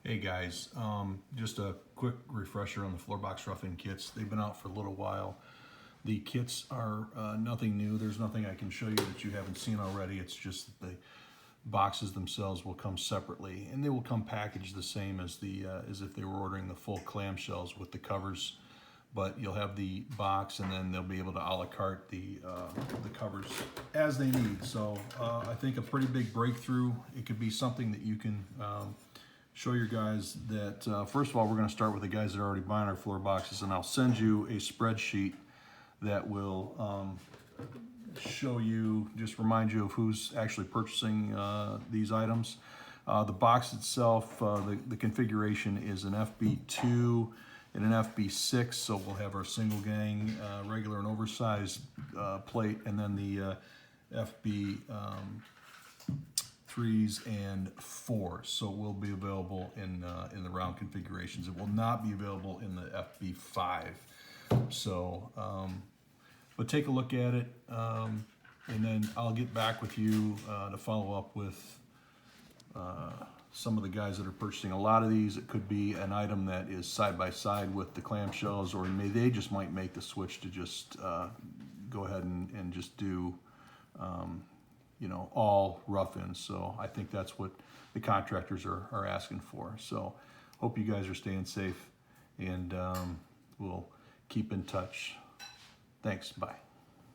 Hey guys, just a quick refresher on the floor box roughing kits. They've been out for a little while. The kits are nothing new. There's nothing I can show you that you haven't seen already. It's just that the boxes themselves will come separately, and they will come packaged the same as as if they were ordering the full clamshells with the covers. But you'll have the box, and then they'll be able to a la carte the covers as they need. So I think a pretty big breakthrough. It could be something that you can show your guys that, first of all, we're going to start with the guys that are already buying our floor boxes, and I'll send you a spreadsheet that will show you, just remind you of who's actually purchasing these items. The box itself, the configuration is an FB2 and an FB6, so we'll have our single gang, regular and oversized plate, and then the FB 3s and 4s, so it will be available in the round configurations. It will not be available in the FB5. So, but take a look at it, and then I'll get back with you to follow up with some of the guys that are purchasing a lot of these. It could be an item that is side by side with the clamshells, or they just might make the switch to just go ahead and just do you know, all rough-ins. So I think that's what the contractors are asking for. So hope you guys are staying safe, and we'll keep in touch. Thanks. Bye.